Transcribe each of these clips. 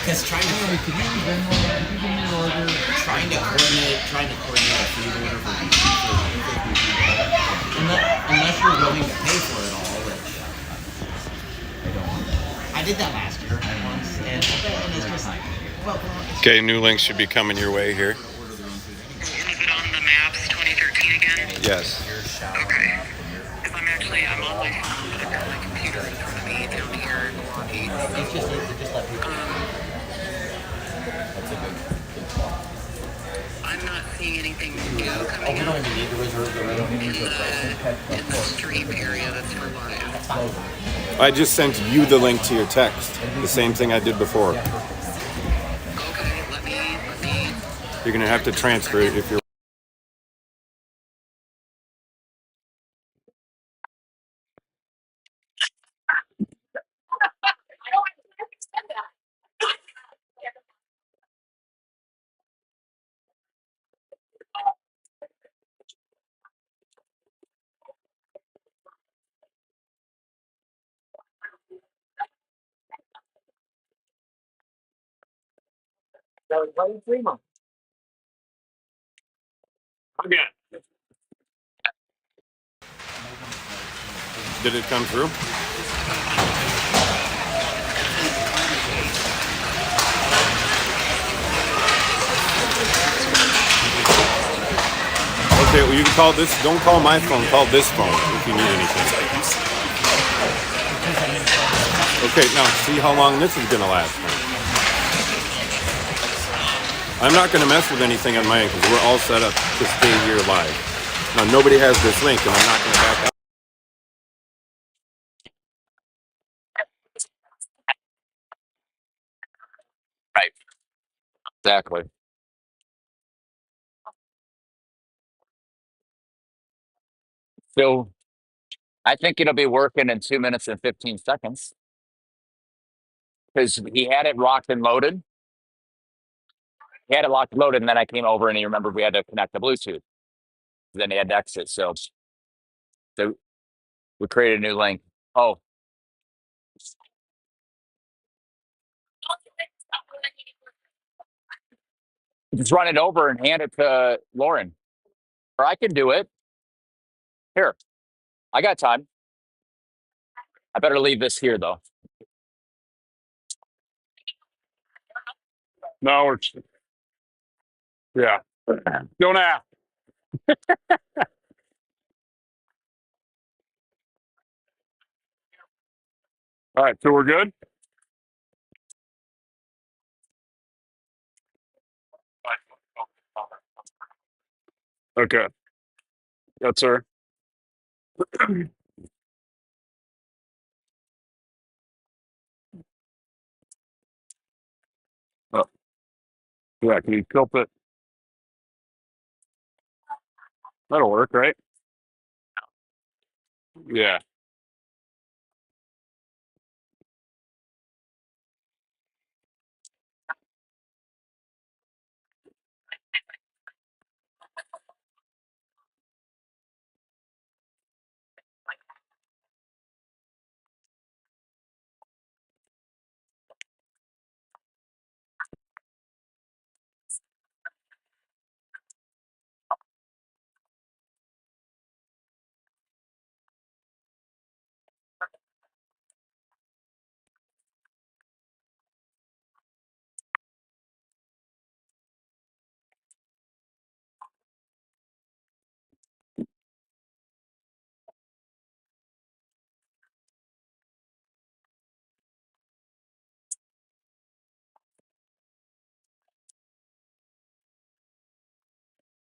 Because trying to coordinate a food order for 50 people, unless you're willing to pay for it all, which I did that last year once, and it's just well. Okay, new links should be coming your way here. Is it on the maps 2013 again? Yes. Okay. Because I'm on my phone, but I've got my computer in front of me down here. It's just let people. I'm not seeing anything new coming We up don't even need to reserve the room. in the stream area that's for live. I just sent you the link to your text. The same thing I did before. Okay, let me. You're going to have to transfer it if you're... Again. Did it come through? Okay, well, you can call this. Don't call my phone. Call this phone if you need anything. Okay, now see how long this is going to last. I'm not going to mess with anything on my end because we're all set up to stay here live. Now, nobody has this link, and I'm not going to back out. Right. Exactly. So I think it'll be working in 2 minutes and 15 seconds because he had it locked and loaded. He had it locked and loaded, and then I came over and he remembered we had to connect the Bluetooth. Then he had to exit. So we created a new link. Oh, just run it over and hand it to Lauren. Or I can do it. Here, I got time. I better leave this here, though. No, it's, yeah. Don't ask. All right, so we're good? Okay. Yes, sir. Oh, yeah, can you tilt it? That'll work, right? Yeah.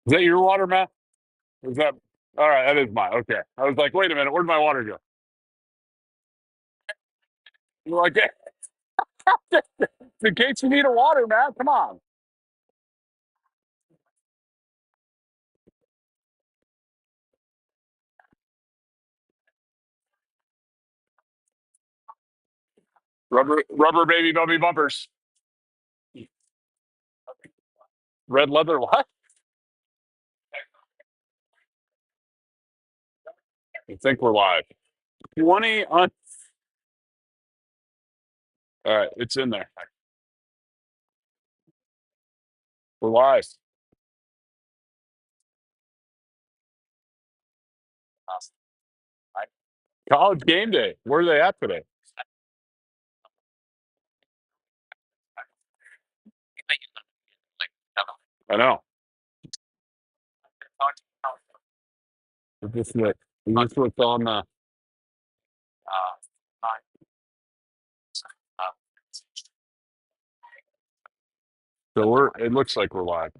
Is that your water, Matt? Is that all right? That is mine. Okay. I was like, wait a minute, where'd my water go? You're like, in case you need a water, Matt, come on. Rubber baby bubby bumpers. Red leather, what? I think we're live. 20 on. All right, it's in there. We're live. College game day. Where are they at today? I know. Is this what's on? So we're. It looks like we're live.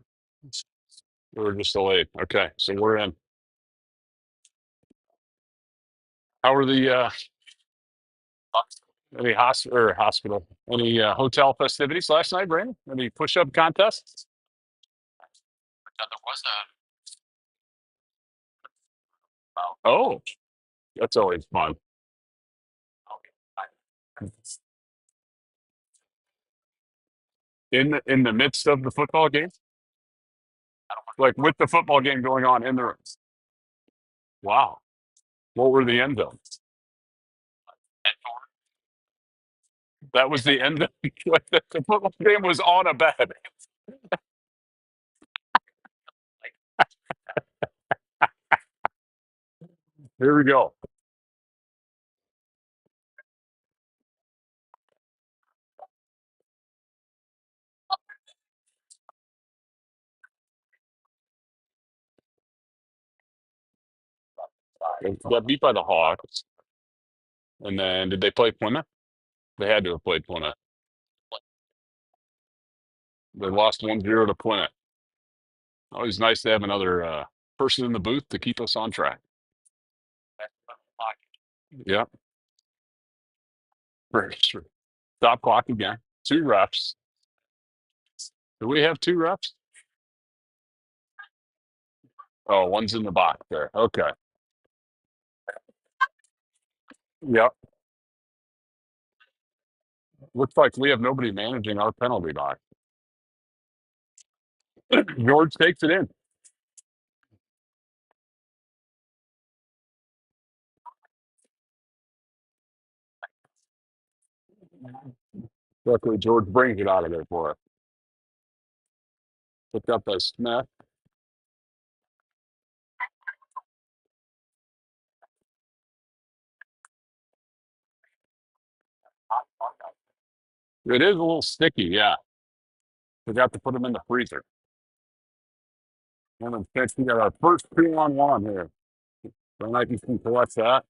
We're just delayed. Okay, so we're in. How are the any hospital? Any hotel festivities last night, Brandon? Any push-up contests? Oh, that's always fun. In the midst of the football game, like with the football game going on in the. Wow, what were the end zones? That was the end. The football game was on a bed. Here we go. They got beat by the Hawks, and then did they play Plymouth? They had to have played Plymouth. They lost 1-0 to Plymouth. Always nice to have another person in the booth to keep us on track. Yeah. For sure. Stop clock again. 2 refs. Do we have 2 refs? Oh, one's in the box there. Okay. Yep. Looks like we have nobody managing our penalty box. George takes it in. Luckily, George brings it out of there for us. Picked up by Smith. It is a little sticky, yeah. Forgot to put them in the freezer. And then we got our first 2-on-1 here. Don't like you can collect that.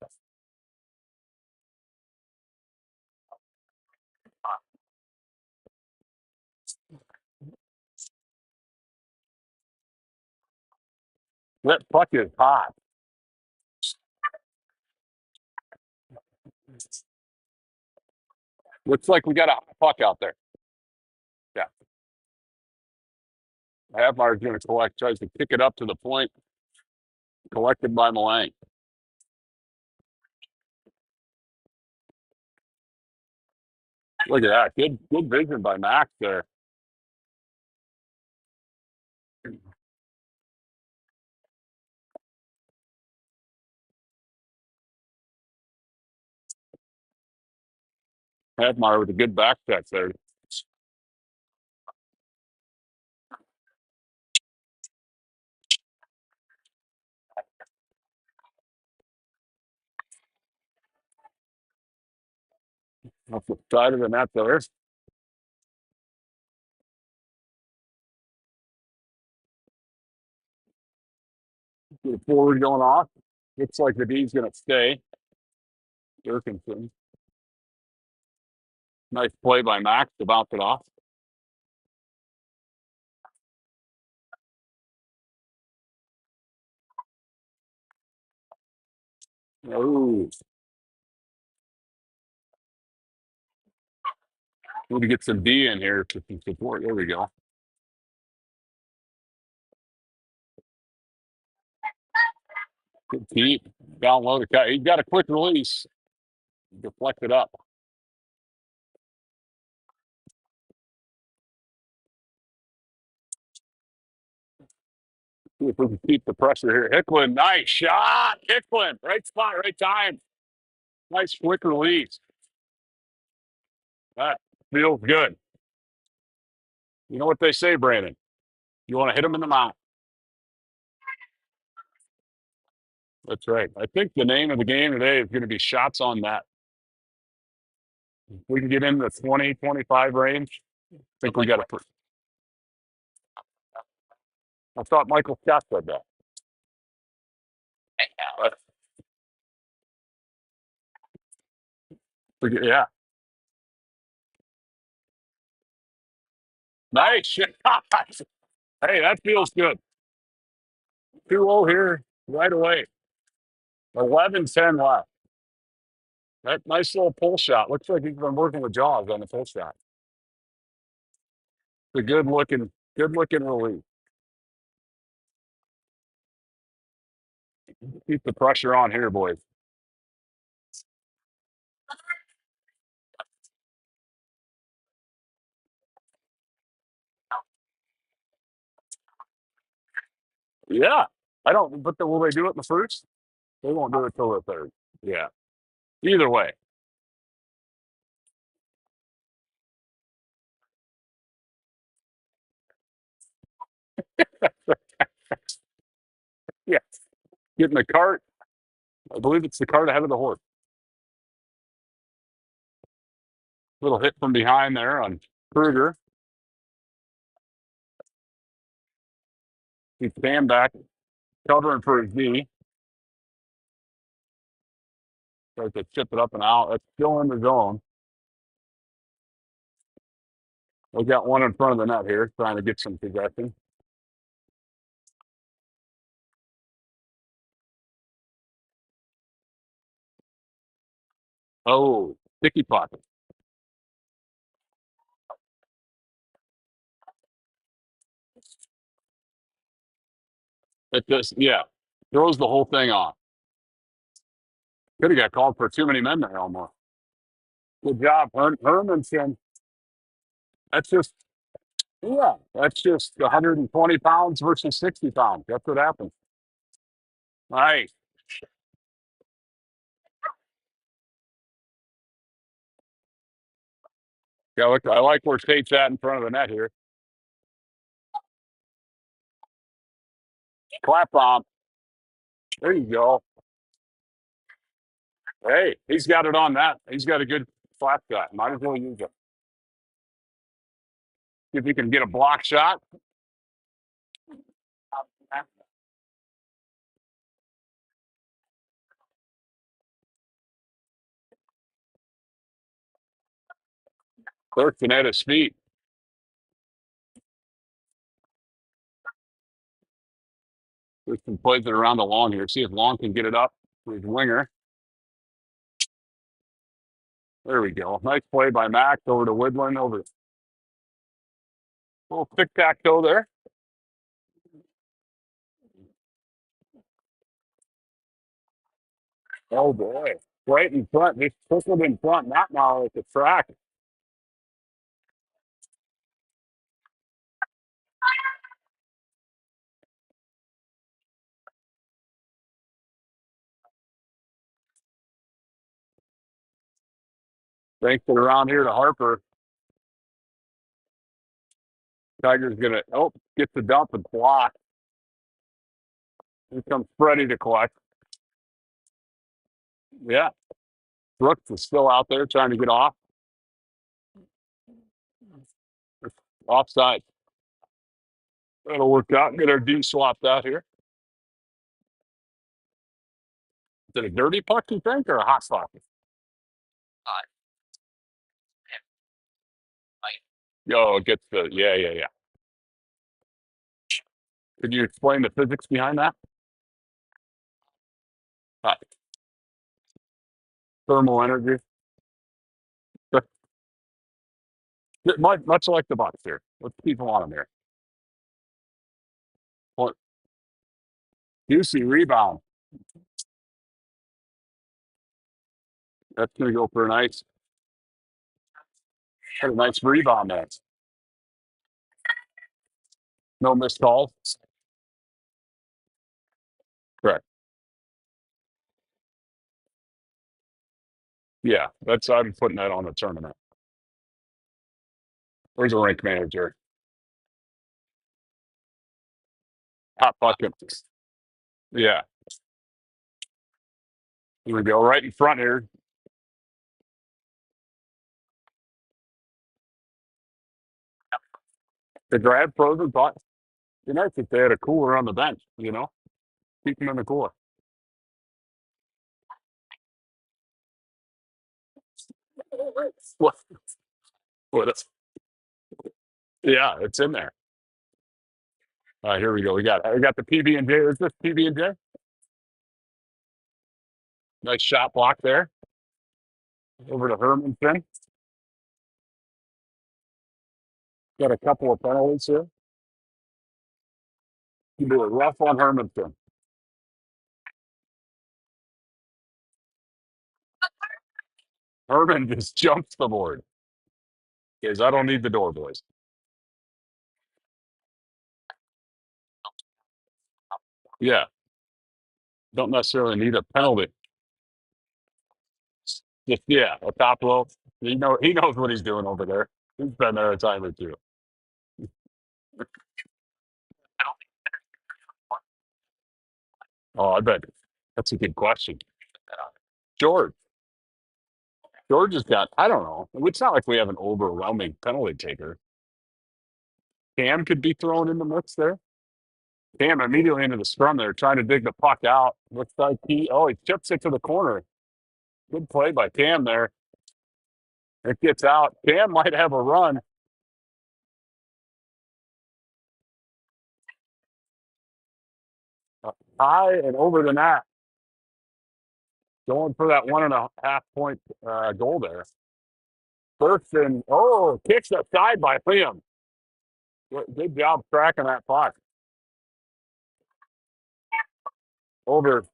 That puck is hot. Looks like we got a hot puck out there. Yeah. Havmar's going to collect, tries to kick it up to the point. Collected by Malang. Look at that. Good vision by Max there. Havmar with a good back check there. Off the side of the net there. The forward going off. Looks like the D's going to stay. Durkinson. Nice play by Max to bounce it off. Oh. Need to get some D in here to some support. There we go. Good keep. Down low to cut. He got a quick release. Deflected up. See if we can keep the pressure here. Hicklin, nice shot. Hicklin, right spot, right time. Nice quick release. That feels good. You know what they say, Brandon? You want to hit them in the mouth. That's right. I think the name of the game today is going to be shots on net. If we can get in the 20, 25 range, I think we got to. I thought Michael Scott said that. Yeah. Nice shot. Hey, that feels good. 2-0 here right away. 11-10 left. That nice little pull shot. Looks like he's been working with Jaws on the pull shot. It's a good looking relief. Keep the pressure on here, boys. Yeah. I don't, but will they do it in the first? They won't do it till the third. Yeah. Either way. Yeah. Getting the cart. I believe it's the cart ahead of the horse. Little hit from behind there on Kruger. He's stand back, covering for his knee. Tries to chip it up and out. That's still in the zone. We got one in front of the net here, trying to get some possession. Oh, sticky pocket. It just, yeah, throws the whole thing off. Could have got called for too many men there almost. Good job, Hermanson. That's just, yeah, that's just 120 pounds versus 60 pounds. That's what happens. Nice. Yeah, look, I like where State's at in front of the net here. Clap bomb. There you go. Hey, he's got it on that. He's got a good slap shot. Might as well use it. See if he can get a block shot. Clerkson at his feet. Clerkson plays it around the Long here. See if Long can get it up for his winger. There we go. Nice play by Max over to Woodland. Over. A little tic-tac-toe there. Oh, boy. Right in front. They circled in front. Not now at the track. Banks it around here to Harper. Tiger's going to, get the dump and block. Here comes Freddie to collect. Yeah. Brooks is still out there trying to get off. Offside. That'll work out. Get our D swapped out here. Is it a dirty puck, you think, or a hot puck? Oh, it gets the, yeah. Could you explain the physics behind that? Thermal energy. Much like the Bucks here. Let's keep them on them here. Well, juicy rebound. That's going to go for a nice rebound there. No missed calls. Correct. Yeah, I'm putting that on the tournament. Where's the rink manager? Hot bucket. Yeah. Here we go. Right in front here. The grab frozen, but you know, if they had a cooler on the bench, you know, keep them in the cooler. What? What? Yeah, it's in there. Here we go. We got the PB and J. Is this PB and J? Nice shot block there. Over to Hermanson. Got a couple of penalties here. You do a rough on Hermanson. Herman just jumps the board. Because I don't need the door, boys. Yeah, don't necessarily need a penalty. Just a top low. He knows what he's doing over there. He's been there a time or two. Oh, I bet that's a good question. George. George has got, I don't know. It's not like we have an overwhelming penalty taker. Cam could be thrown in the mix there. Cam immediately into the scrum there, trying to dig the puck out. Looks like he chips it to the corner. Good play by Cam there. It gets out. Cam might have a run. High and over the net. Going for that 1.5 point goal there. First and kicks aside by Liam. Good job tracking that puck. Over.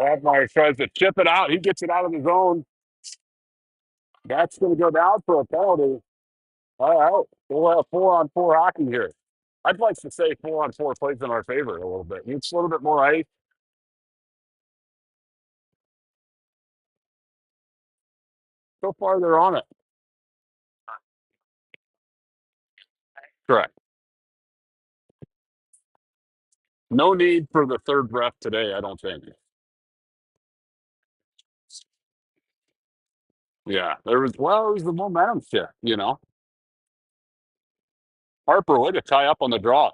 Admire tries to chip it out. He gets it out of the zone. That's going to go down for a penalty. All right. We'll have 4-on-4 hockey here. I'd like to say 4-on-4 plays in our favor a little bit. It's a little bit more ice. So far, they're on it. Correct. No need for the third ref today, I don't think. Yeah, it was the momentum shift, you know. Harper way to tie up on the draw.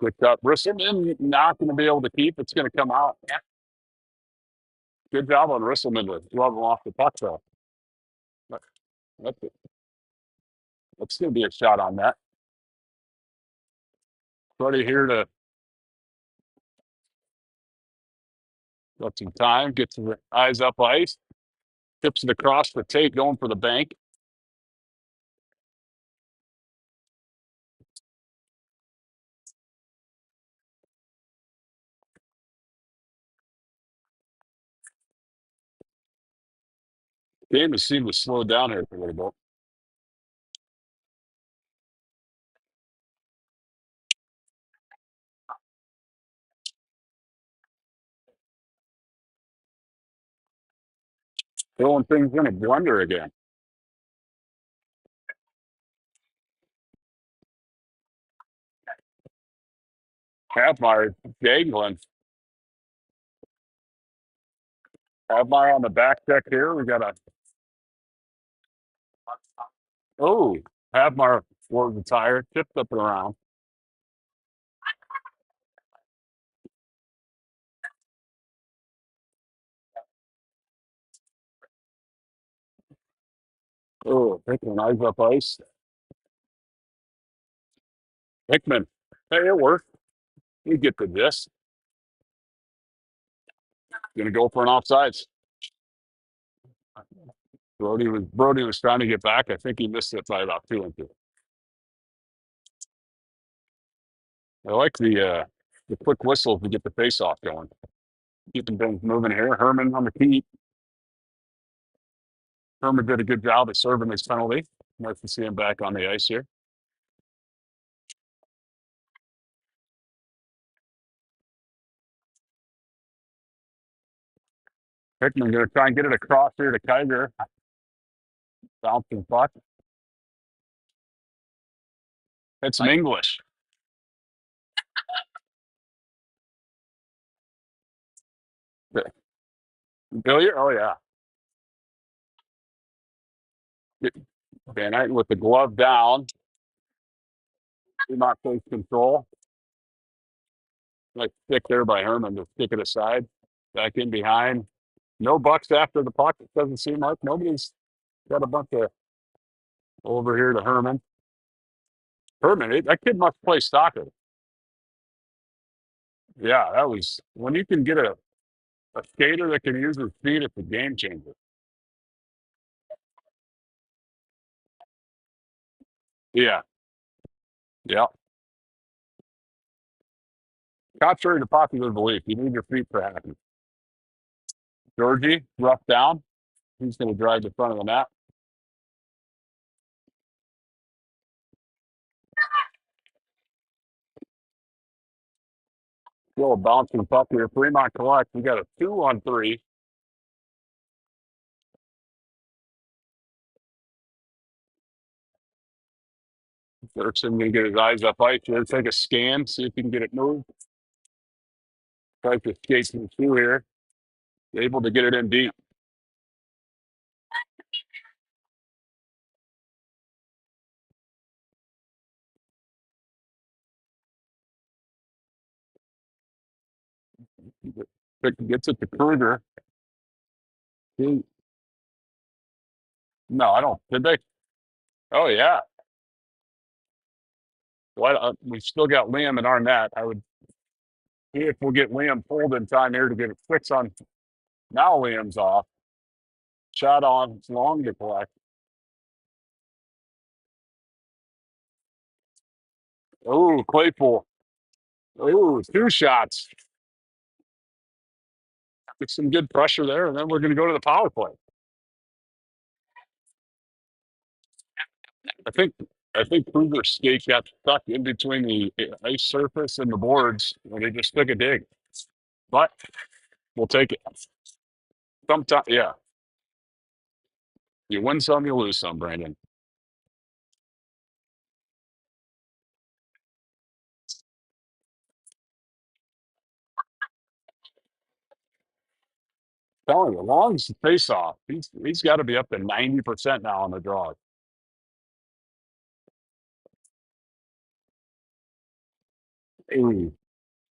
Picked up. Risselman not going to be able to keep. It's going to come out. Good job on Risselman to glove him off the puck, though. That's going to be a shot on that. Buddy here to got some time. Gets the eyes up ice. Tips it across the tape, going for the bank. Game has seemed to slow down here for a little bit. Throwing things in a blender again. Halfmeyer dangling. Halfmeyer on the back deck here. We got Halfmeyer was the tire, tipped up and around. Hickman eyes up ice. Hickman. Hey, it worked. We get to this. Gonna go for an offsides. Brody was trying to get back. I think he missed it by about 2 inches. I like the quick whistles to get the face off going. Keeping things moving here. Herman on the key. Herman did a good job at serving his penalty. Nice to see him back on the ice here. Hickman going to try and get it across here to Kiger. Bouncing puck. It's some English. Billiard? Oh, yeah. Van Eyck with the glove down. Do not take control. Like stick there by Herman to stick it aside. Back in behind. No bucks after the puck. It doesn't seem like nobody's got a bunch of over here to Herman. Herman, that kid must play soccer. Yeah, that was when you can get a skater that can use his feet, it's a game changer. Yeah. Yeah. Contrary to popular belief, you need your feet for happy. Georgie, rough down. He's going to drive the front of the net. Still a bouncing puck here. Fremont collects. We got a 2-on-3. Dirksen going to get his eyes up ice here. Take a scan, see if he can get it moved. Tries to skate through here. Able to get it in deep. Gets it to Kruger. No, I don't. Did they? Oh, yeah. We still got Liam in our net. I would see if we'll get Liam pulled in time here to get a fix on. Now Liam's off. Shot on. It's long to collect. Oh, Claypool. Oh, 2 shots. Get some good pressure there, and then we're going to go to the power play. I think Kruger's skate got stuck in between the ice surface and the boards, and they just took a dig. But we'll take it. Sometimes, yeah. You win some, you lose some, Brandon. Telling you, Long's face off. He's got to be up to 90% now on the draw. Ooh,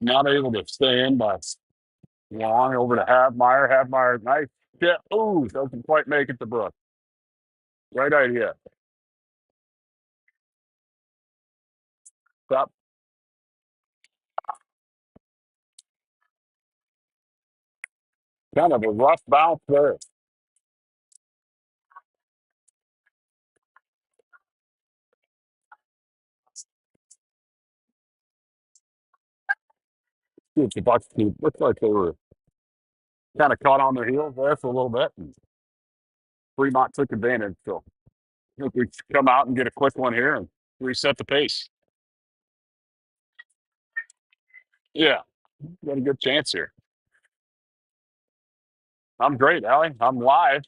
not able to stay in by Long over to Havmeyer. Havmeyer, nice hit. Ooh, doesn't quite make it to Brook. Right idea. Stop. Kind of a rough bounce there. See if the Bucks team looks like they were kind of caught on their heels there for a little bit. And Fremont took advantage. So I think we come out and get a quick one here and reset the pace. Yeah, got a good chance here. I'm great, Allie. I'm live.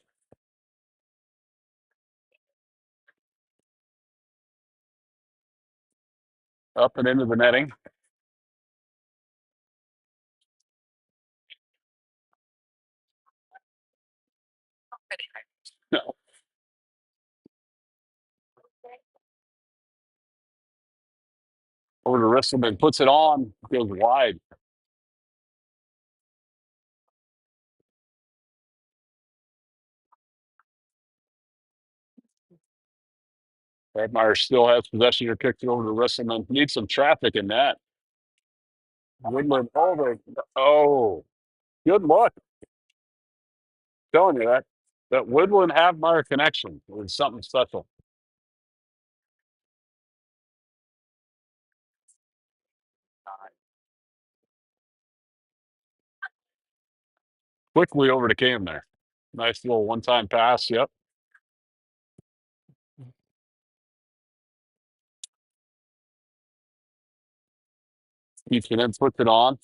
Up and into the netting. Over to Risselman, puts it on, goes wide. Redmeyer still has possession here, kicks it over to Risselman. Needs some traffic in that. Woodland over. Oh, good luck. Telling you that Woodland Havmeyer connection was something special. Quickly over to Cam there. Nice little one-time pass. Yep. Keeps it in, puts it on.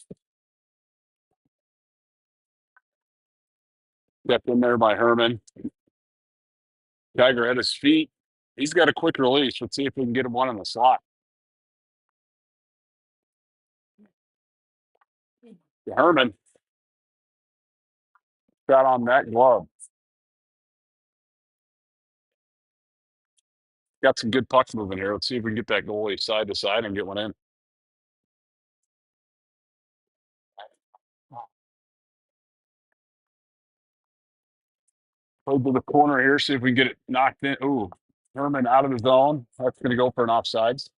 Kept in there by Herman. Tiger at his feet. He's got a quick release. Let's see if we can get him one in the slot. Herman got on that glove. Got some good pucks moving here. Let's see if we can get that goalie side to side and get one in. Hold to the corner here. See if we can get it knocked in. Ooh, Herman out of the zone. That's going to go for an offsides.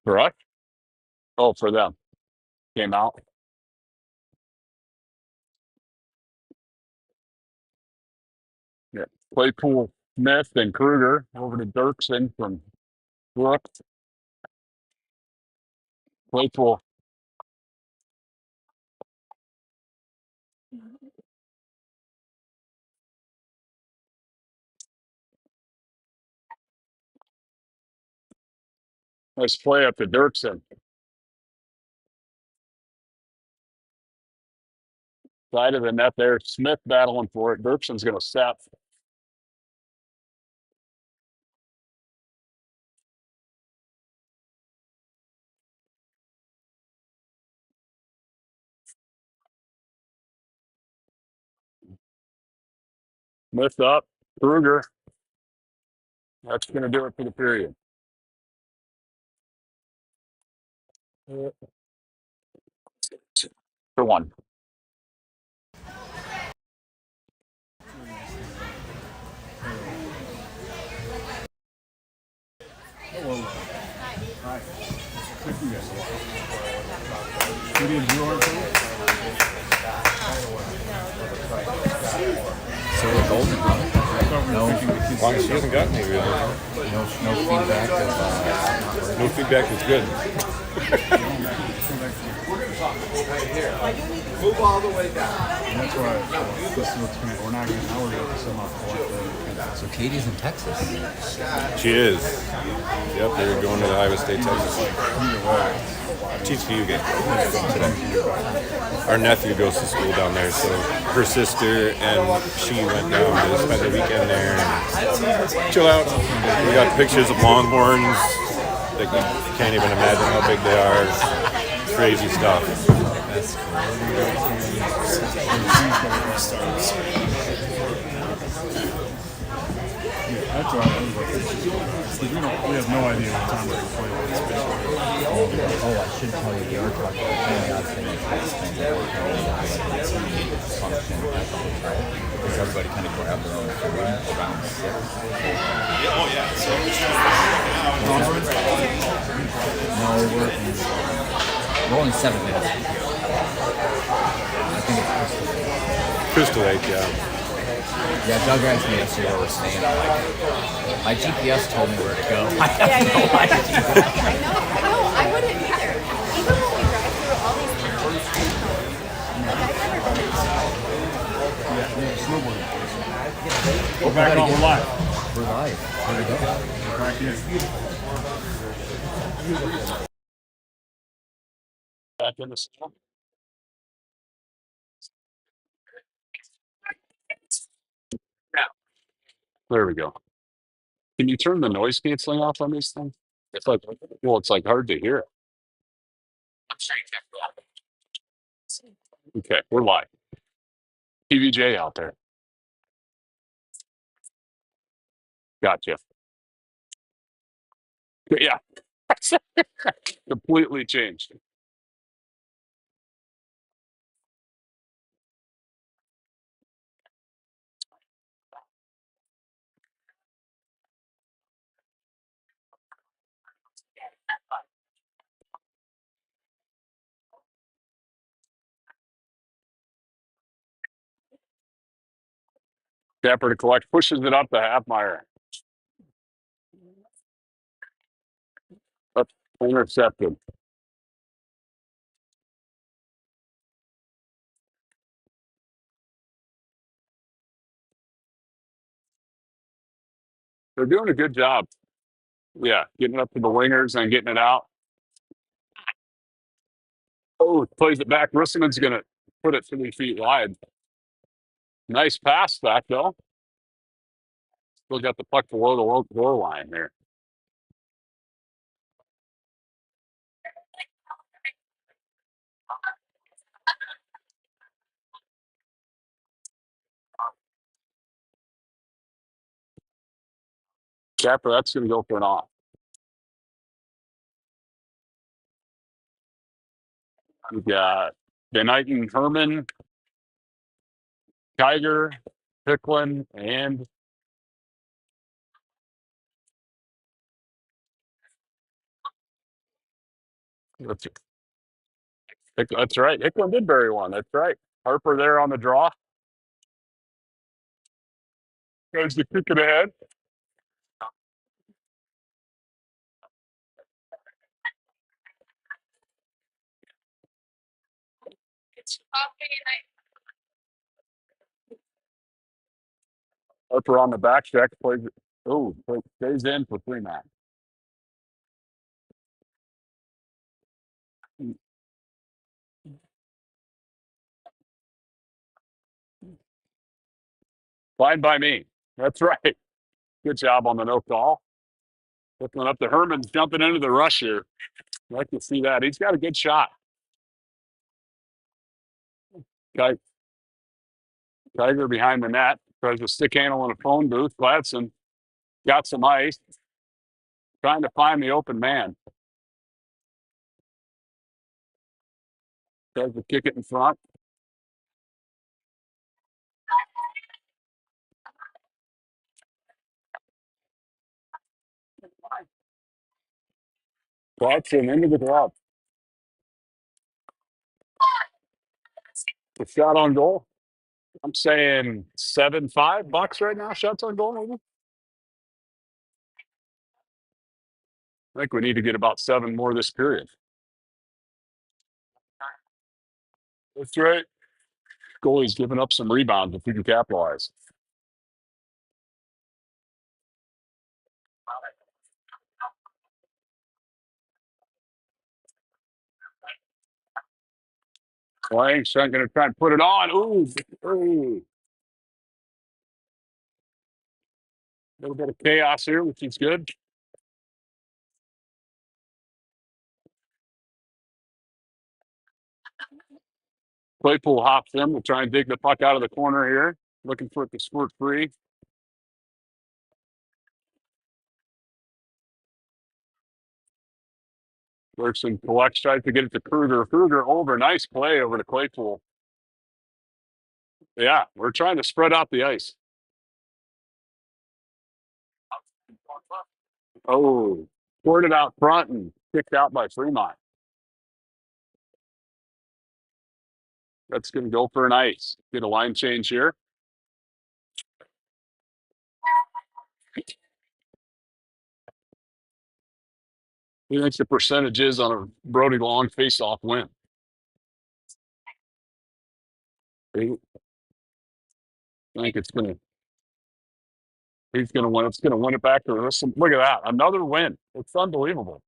Correct? Oh, for them. Came out. Yeah. Claypool, Smith, and Kruger over to Dirksen from Brooks. Claypool. Nice play up to Dirksen. Side of the net there. Smith battling for it. Dirksen's going to step. Smith up. Kruger. That's going to do it for the period. For one. So we're golden, huh? As long as she hasn't gotten any really. No feedback of No feedback is good. Move all the way down. That's why this is what's we're not going to now we're going to send off So Katie's in Texas. She is. Yep, they're going to the Iowa State, Texas. TCU game. Our nephew goes to school down there, so her sister and she went down to spend the weekend there and chill out. We got pictures of longhorns. Like you can't even imagine how big they are. Crazy stuff. That's That's all right. We have no idea what time we're going to play this pitch. Oh, I should tell you, they were talking about the odd thing is this thing that we're going to let the team function at the hotel because everybody kind of grab their own food around 6. No, we're only 7 minutes. I think it's Crystal Lake, yeah. Yeah, Doug asked me yesterday where we're staying. I'm like, my GPS told me where to go. I have no idea. No, I wouldn't either. Even when we drive through all these towns, I don't know. Like, I've never done it. Snowboarding. We're back on. We're live. We're live. Where to go? We're back in. Back in the slot. There we go. Can you turn the noise canceling off on these things? It's like, well, it's like hard to hear. I'm sure you can. Okay, we're live. TVJ out there. Gotcha. Yeah. Completely changed. Dapper to collect, pushes it up to Halfmeyer. That's intercepted. They're doing a good job Yeah, getting up to the wingers and getting it out. Oh, plays it back. Risseman's going to put it 3 feet wide. Nice pass back, though. Still got the puck below the goal line there. Capper, that's going to go for an off. We got Van Eycken, Herman, Tiger, Picklin, and that's right. Hicklin did bury one. That's right. Harper there on the draw. Goes the kick it ahead. Harper on the back check. Plays it. Oh, stays in for 3-man. Fine by me. That's right. Good job on the no call. Looking up to Herman's jumping into the rush here. I like to see that. He's got a good shot. Tiger behind the net. Tries to stick handle in a phone booth. Gladson got some ice. Trying to find the open man. Tries to kick it in front. Gladson into the glove. The shot on goal. I'm saying $7-5 right now. Shots on goal, maybe. I think we need to get about 7 more this period. That's right. Goalie's giving up some rebounds if we can capitalize. Lang's going to try and put it on. Ooh. A little bit of chaos here, which is good. Claypool hops in. We'll try and dig the puck out of the corner here. Looking for it to squirt free. Works and collects, tries to get it to Kruger. Kruger over. Nice play over to Claypool. Yeah, we're trying to spread out the ice. Oh, scored it out front and kicked out by Fremont. That's going to go for an ice. Get a line change here. He thinks the percentage is on a Brody Long face-off win. I think it's going to. He's going to win. It's going to win it back to us. Look at that. Another win. It's unbelievable.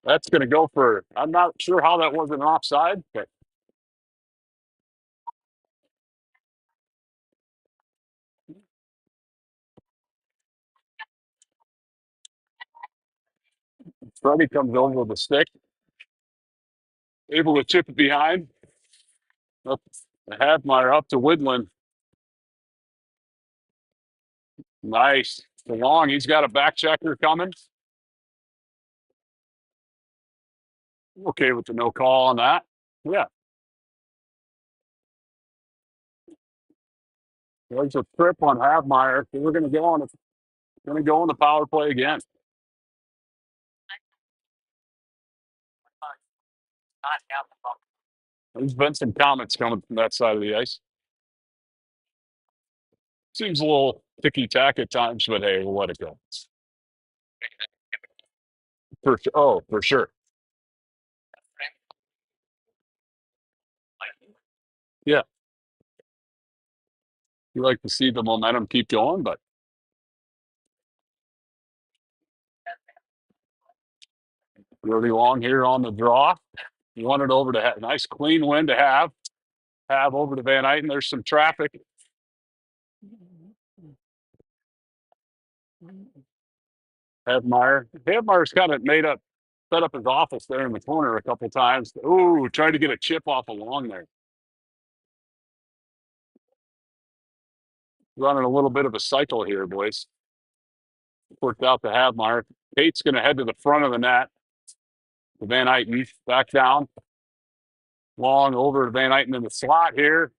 That's going to go for. I'm not sure how that wasn't offside, but Freddie comes over with the stick, able to chip it behind. Up, Havmeyer up to Woodland. Nice. DeLong, he's got a back checker coming. Okay with the no call on that. Yeah. There's a trip on Havmeyer. So we're going to go on the power play again. There's been some comments coming from that side of the ice. Seems a little ticky-tack at times, but hey, we'll let it go. For sure. Yeah. You like to see the momentum keep going, but really long here on the draw. You want it over to have nice clean win to have over to Van Eyten. There's some traffic. Hebmeyer's kind of set up his office there in the corner a couple times. Ooh, tried to get a chip off along there. Running a little bit of a cycle here, boys. Worked out to Hebmeyer. Kate's going to head to the front of the net. Van Eyten back down. Long over to Van Eyten in the slot here.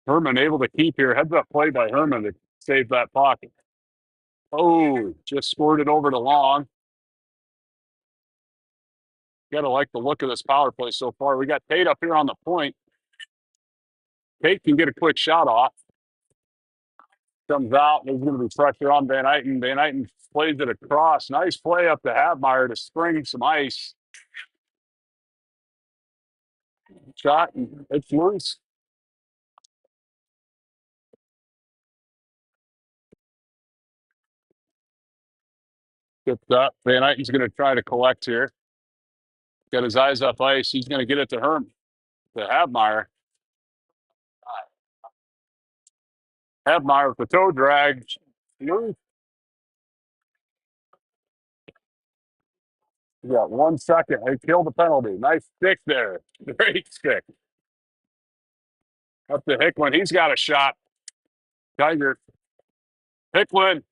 Herman able to keep here. Heads up play by Herman to save that puck. Oh, just scored it over to Long. Got to like the look of this power play so far. We got Tate up here on the point. Tate can get a quick shot off. Comes out. There's going to be pressure on Van Eyten. Van Eyten plays it across. Nice play up to Hebmeyer to spring some ice. Shot, and it's loose. Tipped up. Van Eyten's going to try to collect here. Got his eyes up ice. He's going to get it to Hebmeyer. Hebmeyer with the toe drag. You got 1 second. They killed the penalty. Nice stick there. Great stick. Up to Hicklin. He's got a shot. Tiger. Hicklin.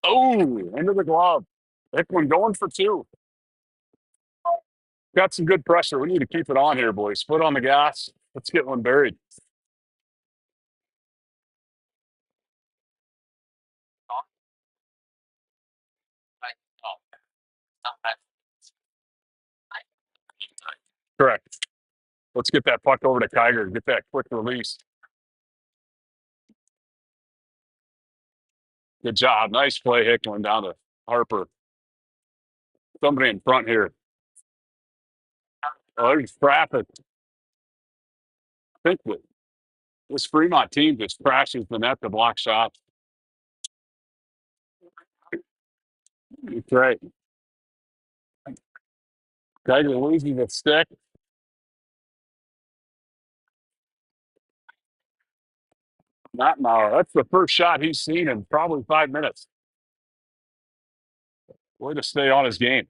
Oh, into the glove. Hicklin going for 2. Got some good pressure. We need to keep it on here, boys. Foot on the gas. Let's get one buried. Correct. Let's get that puck over to Tiger. Get that quick release. Good job. Nice play, Hicklin, down to Harper. Somebody in front here. Oh, there's traffic. I think that this Fremont team just crashes the net to block shots. That's right. Tiger losing the stick. Not now. That's the first shot he's seen in probably 5 minutes. Way to stay on his game.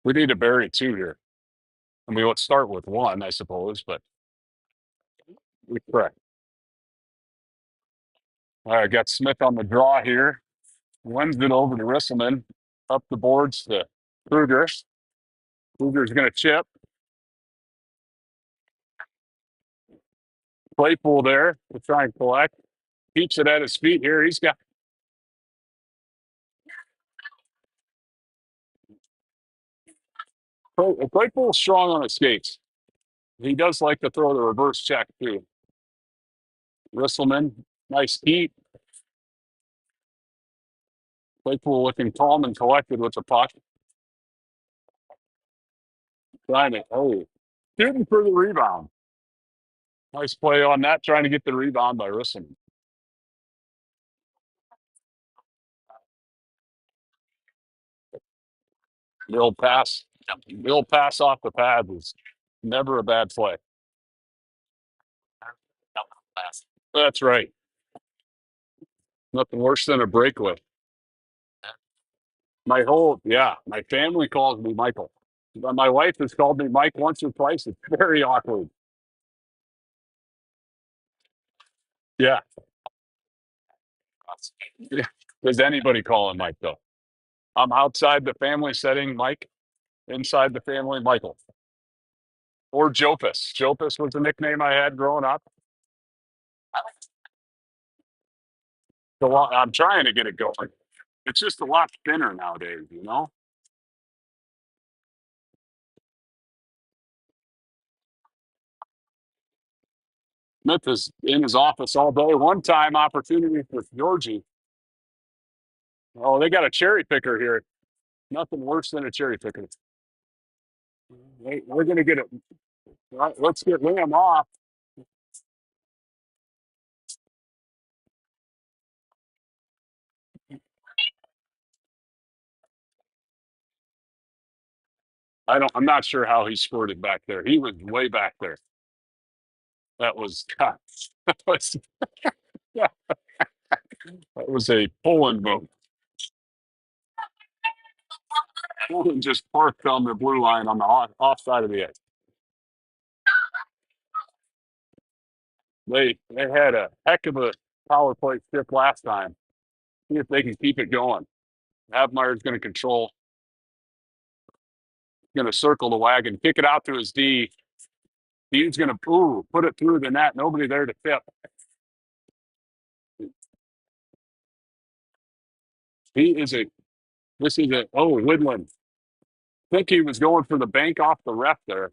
We need to bury 2 here. I mean, let's start with 1, I suppose, but we correct. All right, got Smith on the draw here. Wins it over to Risselman. Up the boards to Kruger. Kruger's going to chip. Claypool there to try and collect. Keeps it at his feet here. He's got. Claypool's strong on his skates. He does like to throw the reverse check, too. Risselman, nice heat. Claypool looking calm and collected with the puck. Trying to, shooting for the rebound. Nice play on that, trying to get the rebound by Risselman. The old pass off the pad was never a bad play. That's right. Nothing worse than a breakaway. My family calls me Michael. My wife has called me Mike once or twice. It's very awkward. Yeah. Does anybody call him Mike, though? I'm outside the family setting, Mike. Inside the family, Michael. Or Jopus. Jopus was the nickname I had growing up. So I'm trying to get it going. It's just a lot thinner nowadays, you know? Smith is in his office all day. One time opportunity for Georgie. Oh, they got a cherry picker here. Nothing worse than a cherry picker. We're going to get it. Right, let's get Liam off. I'm not sure how he scored it back there. He was way back there. That was, God, that was, yeah, that was a Poland vote. Poland just parked on the blue line on the off side of the edge. They had a heck of a power play stiff last time. See if they can keep it going. Havmeyer's going to control, going to circle the wagon, kick it out to his D. Dean's going to put it through the net. Nobody there to tip. Woodland. I think he was going for the bank off the ref there.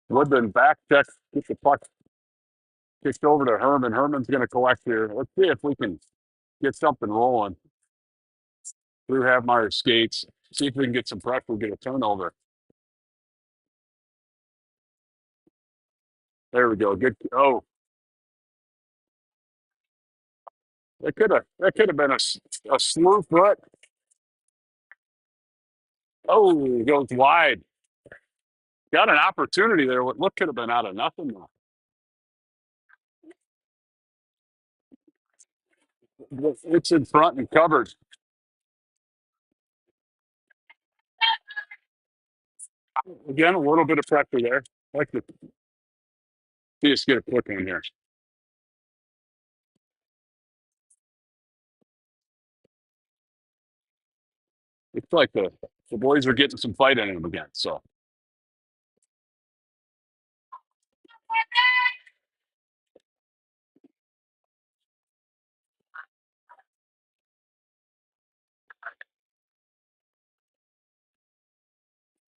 Woodland back check, get the puck kicked over to Herman. Herman's going to collect here. Let's see if we can get something rolling through Havmeyer's skates. See if we can get some pressure, get a turnover. There we go. Good. Oh, that could have been a slew foot. Oh, he goes wide. Got an opportunity there. What could have been out of nothing though. It's in front and covered. Again, a little bit of pressure there. I like to see us get a quick one here. It's like the boys are getting some fight in them again. So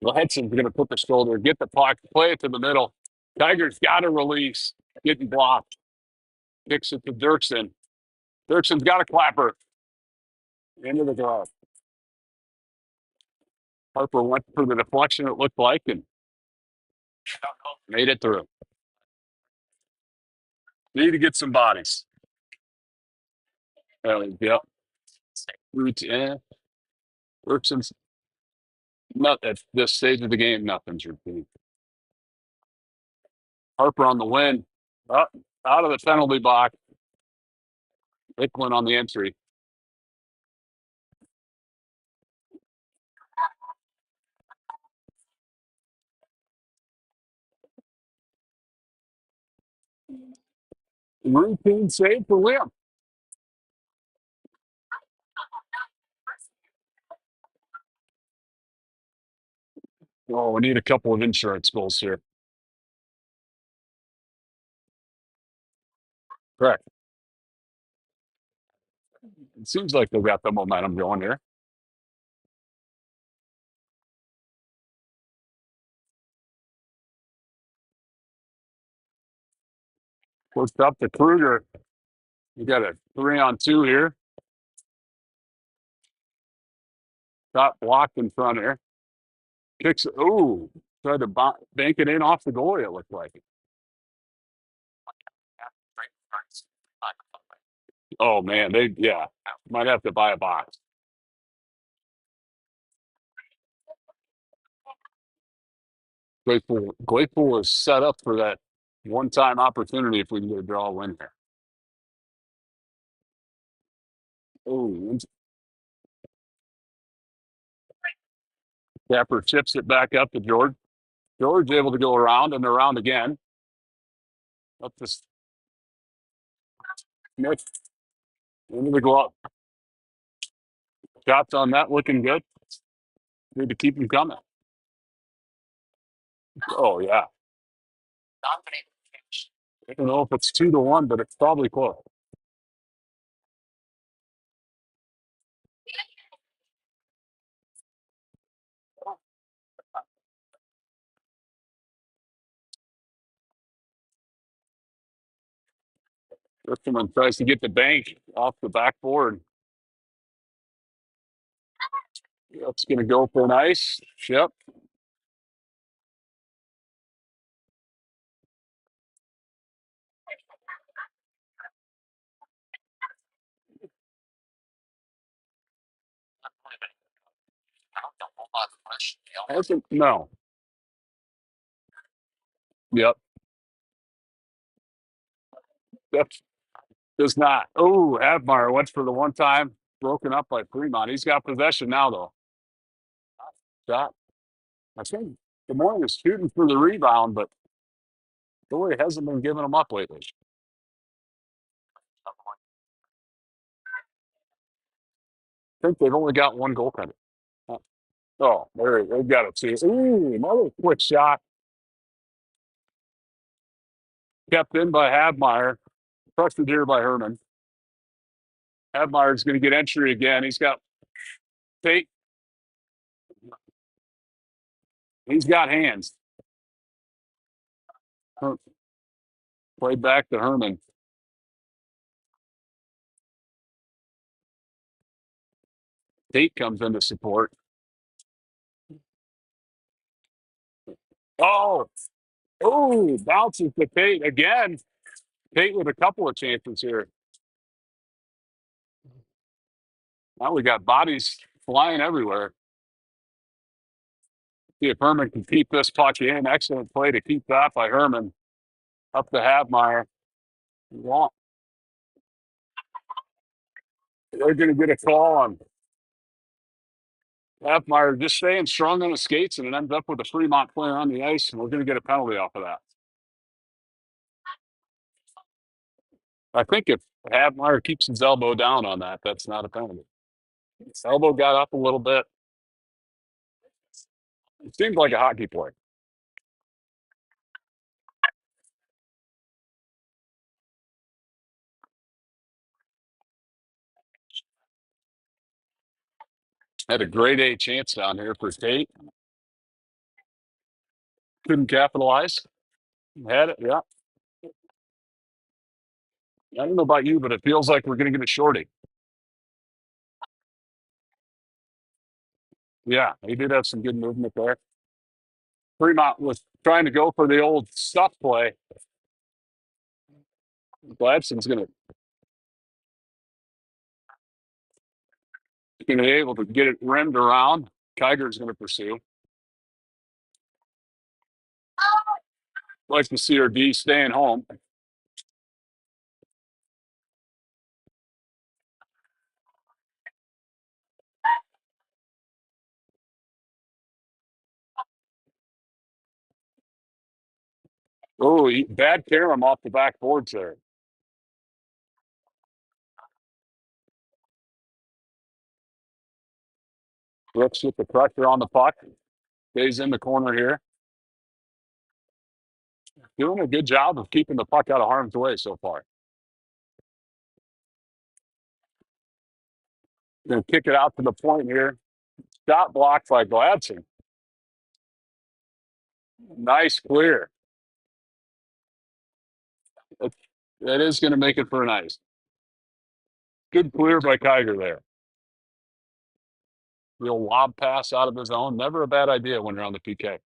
well, Hudson's going to put the shoulder, get the puck, play it to the middle. Tigers got to release, getting blocked. Kicks it to Dirksen. Dirksen's got a clapper. Into the glove. Harper went for the deflection, it looked like, and made it through. Need to get some bodies. Yep. Dirksen's not at this stage of the game, nothing's routine. Harper on the win. Up, out of the penalty box. Hicklin on the entry. Routine save for Liam. Oh, we need a couple of insurance goals here. Correct. It seems like they've got the momentum going here. Pushed up to Kruger. You got a 3-on-2 here. Top blocked in front here. Kicks. Ooh, tried to bank it in off the goalie, it looked like. Oh, man. Might have to buy a box. Grateful is set up for that one-time opportunity if we can get a draw win here. Oh, Capper chips it back up to George. George able to go around and around again. Up to Smith. Into the glove. Shots on that looking good. Need to keep them coming. Oh, yeah. I don't know if it's 2-1, but it's probably close. Richmond tries to get the bank off the backboard. That's going to go for an ice. Yep. No. Yep. That does not. Oh, Admire went for the one time. Broken up by Fremont. He's got possession now, though. Shot. I think the morning is shooting for the rebound, but boy, hasn't been giving them up lately. I think they've only got one goaltender. Oh, they've got it too. Ooh, another quick shot. Kept in by Hadmeyer. Pressured here by Herman. Hadmeyer's going to get entry again. He's got Tate. He's got hands. Play back to Herman. Tate comes into support. Oh, bounces to Tate again. Tate with a couple of chances here. Now we got bodies flying everywhere. See if Herman can keep this puck in. Excellent play to keep that by Herman. Up to Hadmeyer. They're going to get a call on Hadmeyer just staying strong on the skates, and it ends up with a Fremont player on the ice, and we're going to get a penalty off of that. I think if Hadmeyer keeps his elbow down on that, that's not a penalty. His elbow got up a little bit. It seemed like a hockey play. Had a grade A chance down here for Tate. Couldn't capitalize. Had it, yeah. I don't know about you, but it feels like we're going to get a shorty. Yeah, he did have some good movement there. Fremont was trying to go for the old stuff play. Gladson's going to be able to get it rimmed around. Kiger's going to pursue. Like to see her D staying home. Oh, bad carom off the backboards there. Brooks with the pressure on the puck. Stays in the corner here. Doing a good job of keeping the puck out of harm's way so far. Going to kick it out to the point here. Shot blocked by Gladson. Nice clear. That is going to make it for an ice. Good clear by Kiger there. Real lob pass out of his own. Never a bad idea when you're on the PK.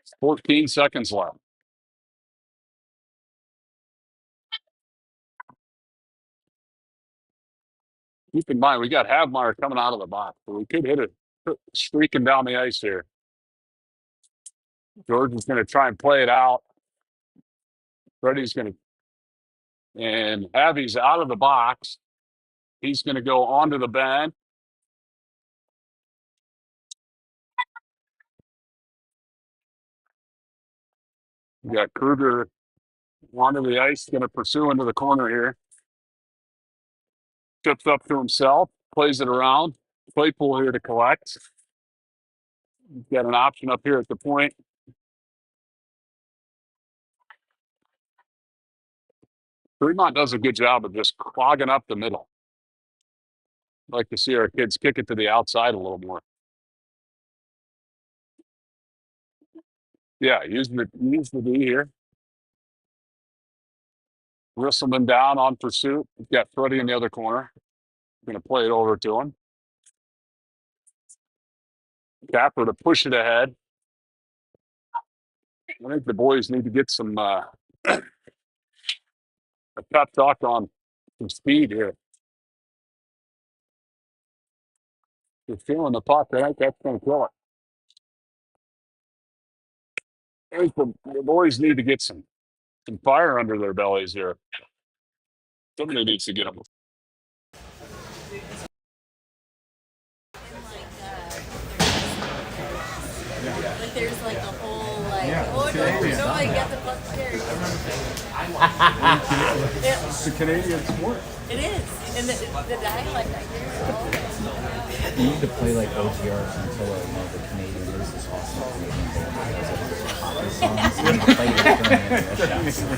It's 14 seconds left. Keep in mind, we got Havmeyer coming out of the box, so we could hit it streaking down the ice here. George is going to try and play it out. Freddie's going to, and Avi's out of the box. He's going to go onto the bench. We got Kruger onto the ice, going to pursue into the corner here. Tips up to himself, plays it around. Claypool here to collect. He's got an option up here at the point. Fremont does a good job of just clogging up the middle. Like to see our kids kick it to the outside a little more. Yeah, use the D here. Risselman down on pursuit. He's got Freddie in the other corner. Going to play it over to him. Capper to push it ahead. I think the boys need to get some a tough talk on some speed here. They're feeling the puck. I think that's going to kill it. I think the boys need to get some fire under their bellies here. Somebody needs to get them. Like there's like a whole like, oh no, I get the fuck scared. It's a Canadian sport. It is. And the dialect I hear is all You need to play like OTRs until the Canadian is this awesome Canadian band that does like hockey songs.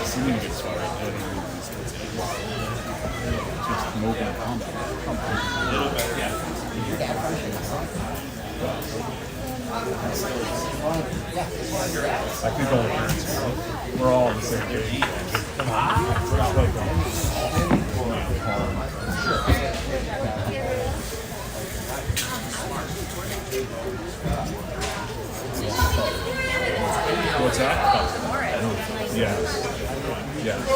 You need to play it during the next one. just moving a combat. I think all the parents we're all on the same page. What's that? Yes. Yes.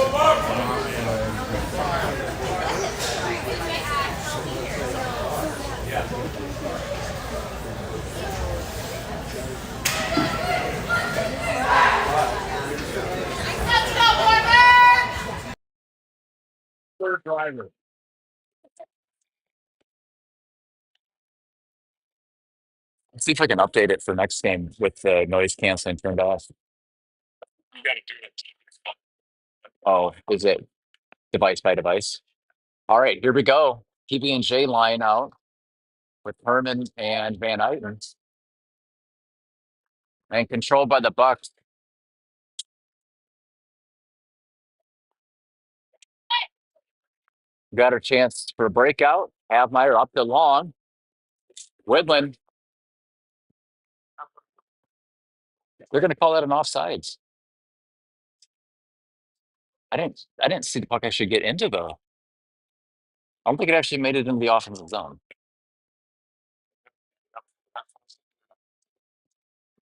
Third driver. Let's see if I can update it for next game with the noise canceling turned off. You got to do it. Oh, is it device by device? All right, here we go. PB&J line out with Herman and Van Eyten. And controlled by the Bucks. Got her chance for a breakout. Havmeyer up to long. Woodland. They're going to call that an offsides. I didn't see the puck actually get into the. I don't think it actually made it into the offensive zone.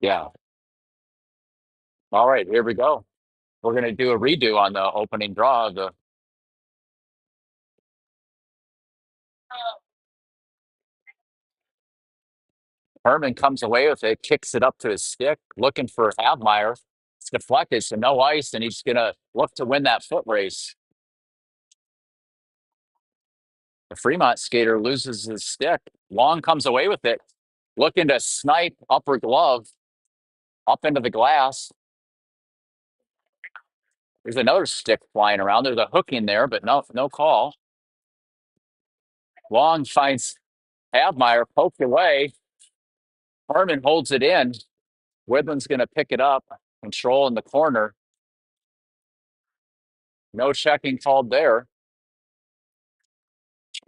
Yeah. All right, here we go. We're going to do a redo on the opening draw of the. Herman comes away with it, kicks it up to his stick, looking for Havmeyer. It's deflected, so no ice, and he's going to look to win that foot race. The Fremont skater loses his stick. Long comes away with it, looking to snipe upper glove up into the glass. There's another stick flying around. There's a hook in there, but no call. Long finds Havmeyer, poked away. Herman holds it in. Woodland's going to pick it up. Control in the corner. No checking called there.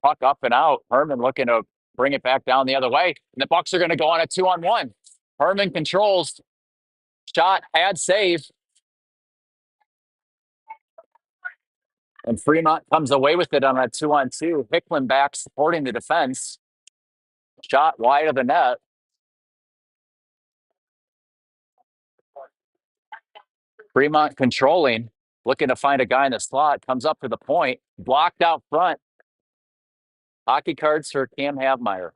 Puck up and out. Herman looking to bring it back down the other way. And the Bucks are going to go on a 2-on-1. Herman controls. Shot, had save. And Fremont comes away with it on a 2-on-2. Hicklin back supporting the defense. Shot wide of the net. Fremont controlling, looking to find a guy in the slot. Comes up to the point. Blocked out front. Hockey cards for Cam Havmeyer.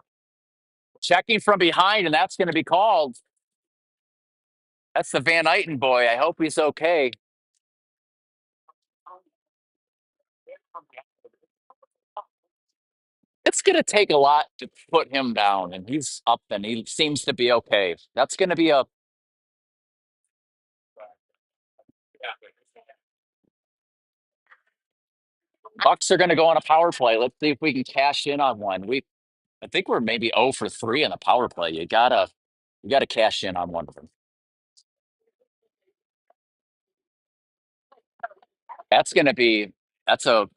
Checking from behind, and that's going to be called. That's the Van Eyten boy. I hope he's okay. It's going to take a lot to put him down, and he's up, and he seems to be okay. That's going to be a. Bucks are going to go on a power play. Let's see if we can cash in on one. I think we're maybe 0 for 3 on the power play. You gotta cash in on one of them. That's a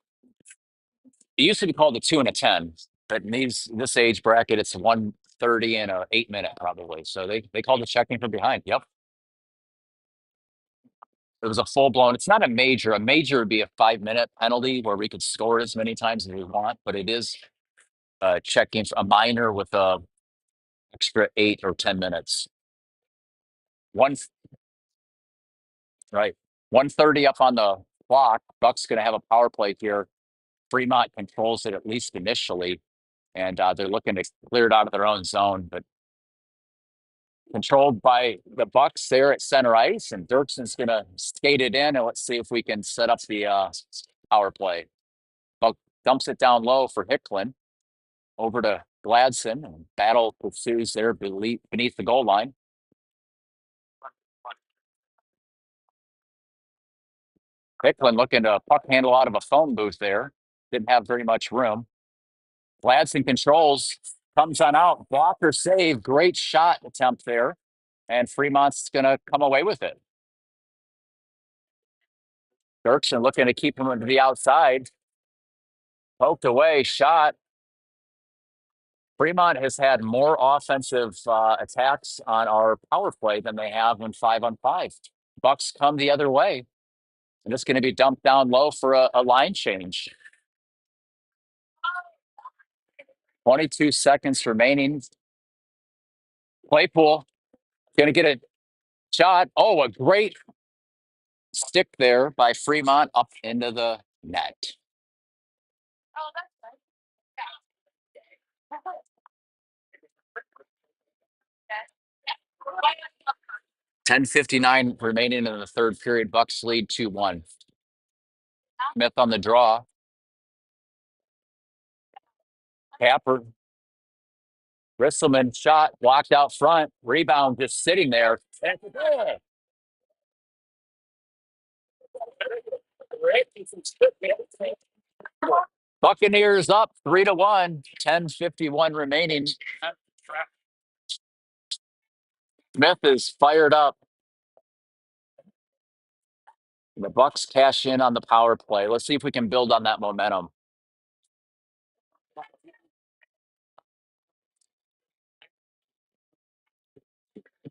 used to be called a 2 and a 10, but in this age bracket, it's 1:30 and a 8-minute probably. So they called it checking from behind. Yep. It was a full blown. It's not a major. A major would be a 5-minute penalty where we could score as many times as we want, but it is checking a minor with a extra 8 or 10 minutes. One right. 1:30 up on the clock. Buck's going to have a power play here. Fremont controls it at least initially, and they're looking to clear it out of their own zone, but controlled by the Bucks there at center ice, and Dirkson's going to skate it in, and let's see if we can set up the power play. Buck dumps it down low for Hicklin, over to Gladson, and battle pursues there beneath the goal line. Hicklin looking to puck handle out of a phone booth there. Didn't have very much room. Gladson controls, comes on out, blocker save, great shot attempt there, and Fremont's going to come away with it. Dirksen looking to keep him to the outside. Poked away, shot. Fremont has had more offensive attacks on our power play than they have when 5-on-5. Bucks come the other way, and it's going to be dumped down low for a line change. 22 seconds remaining. Claypool going to get a shot. Oh, a great stick there by Fremont up into the net. 10:59 remaining in the third period. Bucks lead 2-1. Smith on the draw. Capper. Risselman shot blocked out front. Rebound just sitting there. Buccaneers up 3-1. 10:51 remaining. Smith is fired up. The Bucks cash in on the power play. Let's see if we can build on that momentum.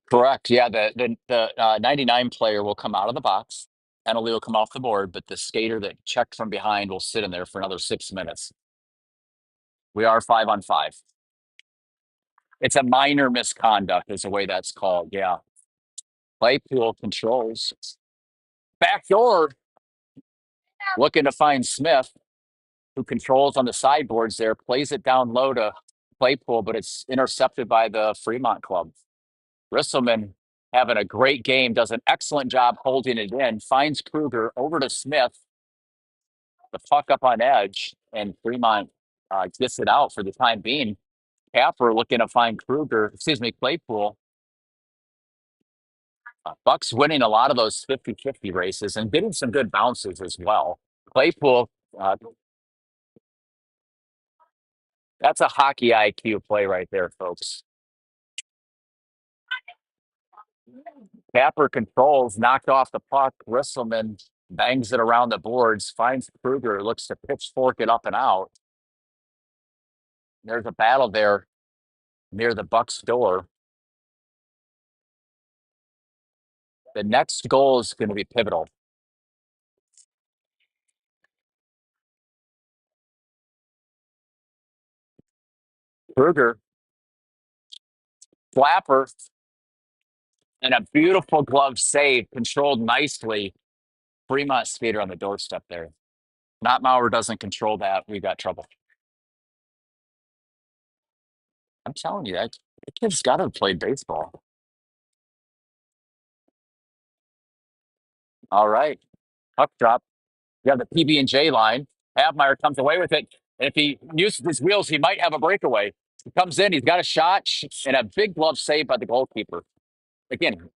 Correct. Yeah, the 99 player will come out of the box. Penalty will come off the board, but the skater that checked from behind will sit in there for another 6 minutes. We are 5-on-5. It's a minor misconduct, is the way that's called. Yeah. Claypool controls. Backdoor. Looking to find Smith, who controls on the sideboards there, plays it down low to Claypool, but it's intercepted by the Fremont club. Risselman having a great game, does an excellent job holding it in, finds Kruger over to Smith, the puck up on edge, and Fremont gets it out for the time being. Capper looking to find Claypool. Bucks winning a lot of those 50-50 races and getting some good bounces as well. Claypool, that's a hockey IQ play right there, folks. Capper controls, knocked off the puck. Risselman bangs it around the boards, finds Kruger, looks to pitchfork it up and out. There's a battle there near the Bucks door. The next goal is going to be pivotal. Kruger, flapper, and a beautiful glove save, controlled nicely. Fremont skater on the doorstep there. Maurer doesn't control that. We got trouble. I'm telling you, that kid's got to play baseball. All right. Puck drop. You have the PB&J line. Havmeyer comes away with it. And if he uses his wheels, he might have a breakaway. He comes in, he's got a shot, and a big glove save by the goalkeeper. Again,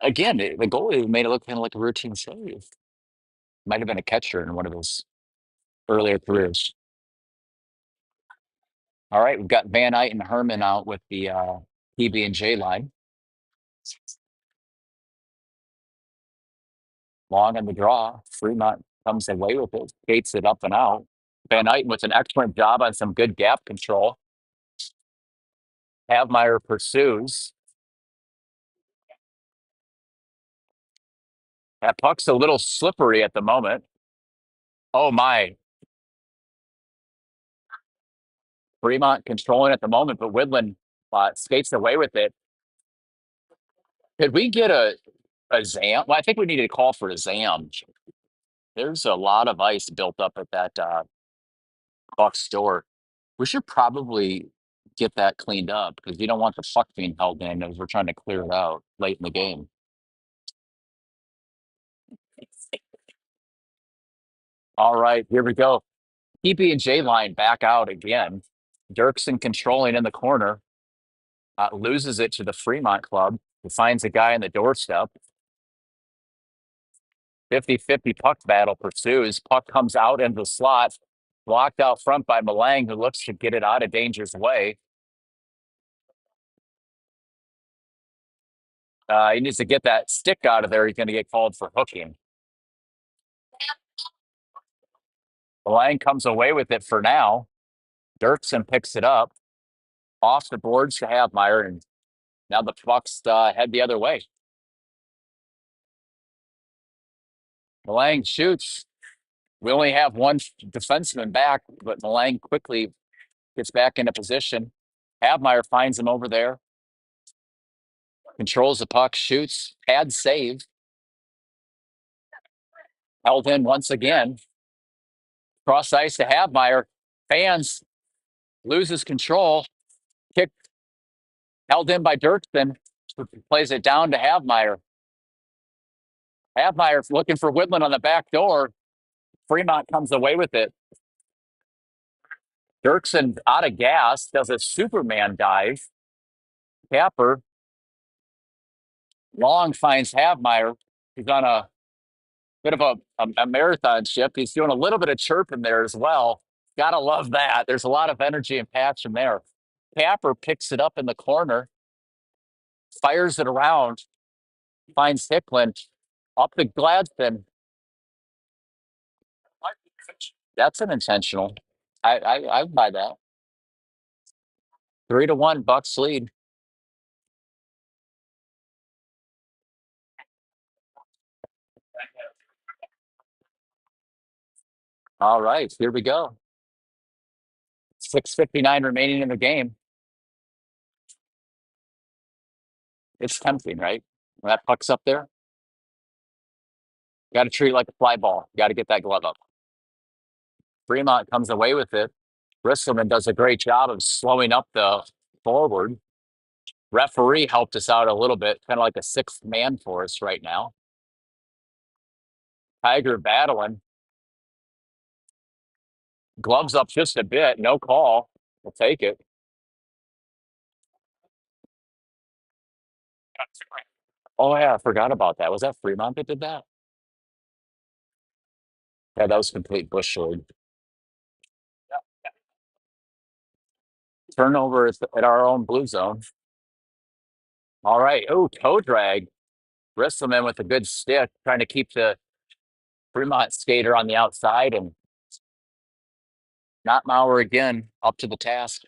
the goalie made it look kind of like a routine save. Might have been a catcher in one of his earlier careers. All right, we've got Van Eyck and Herman out with the PB&J line. Long on the draw. Fremont comes away with it, skates it up and out. Van Eyten with an excellent job on some good gap control. Havmeyer pursues. That puck's a little slippery at the moment. Oh, my. Fremont controlling at the moment, but Woodland skates away with it. Could we get a ZAM? Well, I think we need to call for a ZAM. There's a lot of ice built up at that Buck's store. We should probably get that cleaned up because you don't want the puck being held in as we're trying to clear it out late in the game. All right, here we go. PB&J line back out again. Dirksen controlling in the corner. Loses it to the Fremont club. He finds a guy in the doorstep. 50-50 puck battle pursues. Puck comes out into the slot. Blocked out front by Malang, who looks to get it out of danger's way. He needs to get that stick out of there. He's going to get called for hooking. Malang comes away with it for now. Dirksen picks it up. Off the boards to Havmeyer, and now the Bucks head the other way. Malang shoots. We only have one defenseman back, but Malang quickly gets back into position. Havmeyer finds him over there. Controls the puck, shoots, pad save. Held in once again. Cross ice to Havmeyer. Fans loses control. Kick held in by Dirksen. Plays it down to Havmeyer. Havmeyer looking for Woodland on the back door. Fremont comes away with it. Dirksen out of gas, does a Superman dive. Capper. Long finds Havmeyer. He's on a bit of a marathon shift. He's doing a little bit of chirping there as well. Gotta love that. There's a lot of energy and passion there. Capper picks it up in the corner, fires it around, finds Hicklin up the Gladstone. That's an intentional. I buy that. 3-1 Bucks lead. All right, here we go. 6:59 remaining in the game. It's tempting, right? When that puck's up there, got to treat it like a fly ball. Got to get that glove up. Fremont comes away with it. Bristleman does a great job of slowing up the forward. Referee helped us out a little bit, kind of like a sixth man for us right now. Tiger battling. Gloves up just a bit. No call. We'll take it. Oh, yeah, I forgot about that. Was that Fremont that did that? Yeah, that was complete bush sword. Turnover at our own blue zone. All right. Oh, toe drag. Bristleman with a good stick, trying to keep the Fremont skater on the outside, and not Maurer again, up to the task.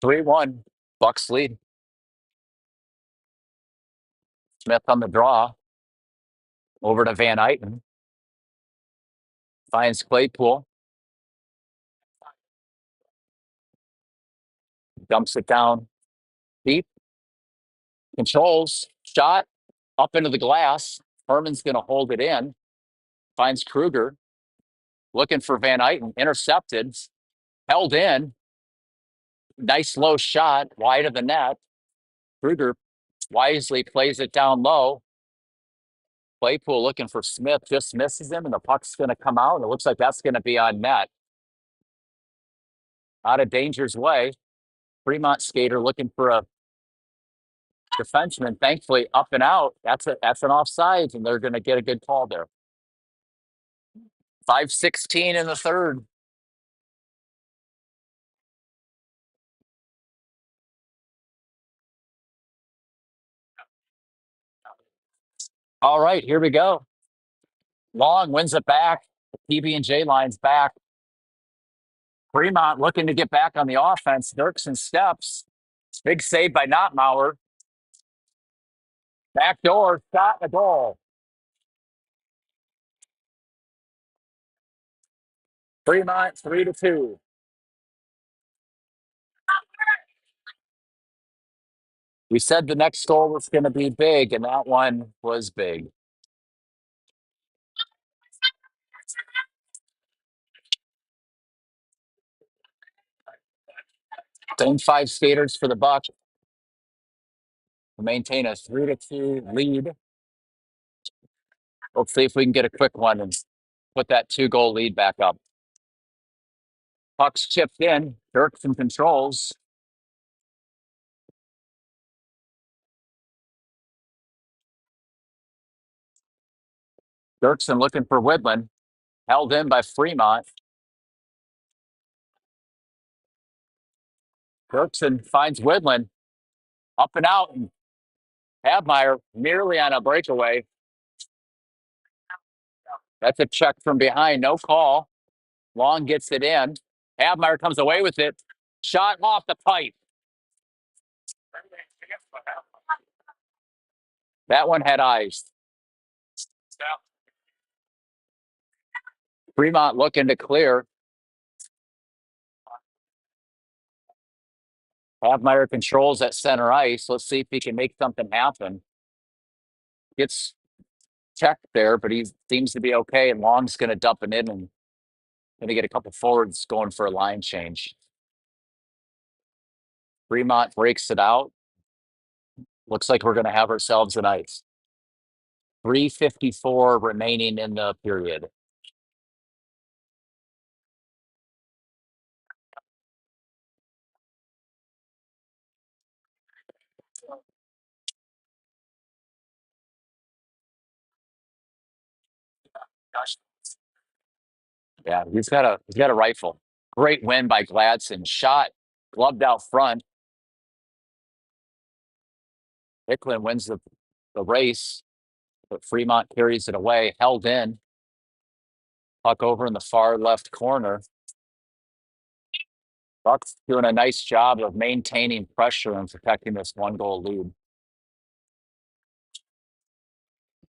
3-1, Bucks lead. Smith on the draw. Over to Van Eyten. Finds Claypool. Dumps it down deep. Controls. Shot. Up into the glass. Herman's going to hold it in. Finds Kruger. Looking for Van Eyten. Intercepted. Held in. Nice low shot. Wide of the net. Kruger wisely plays it down low. Claypool looking for Smith. Just misses him, and the puck's going to come out. It looks like that's going to be on net. Out of danger's way. Fremont skater looking for a defenseman. Thankfully, up and out. That's an offsides, and they're going to get a good call there. 5:16 in the third. All right, here we go. Long wins it back. The PB&J line's back. Fremont looking to get back on the offense. Dirksen steps. Big save by Notmauer. Backdoor shot and a goal. Fremont 3-2. We said the next goal was going to be big, and that one was big. Same 5 skaters for the Bucks to maintain a 3-2 lead. Let's see if we can get a quick one and put that 2-goal lead back up. Puck's chipped in. Dirksen controls. Dirksen looking for Woodland. Held in by Fremont. Dirksen finds Woodland. Up and out. And Habmeyer nearly on a breakaway. That's a check from behind. No call. Long gets it in. Habmeyer comes away with it. Shot off the pipe. That one had eyes. Fremont looking to clear. Habmeyer controls at center ice. Let's see if he can make something happen. Gets checked there, but he seems to be okay. And Long's going to dump it in and going to get a couple forwards going for a line change. Fremont breaks it out. Looks like we're going to have ourselves an ice. 3:54 remaining in the period. Yeah, he's got a rifle. Great win by Gladson. Shot gloved out front. Hicklin wins the race, but Fremont carries it away. Held in. Puck over in the far left corner. Buck's doing a nice job of maintaining pressure and protecting this 1-goal lead.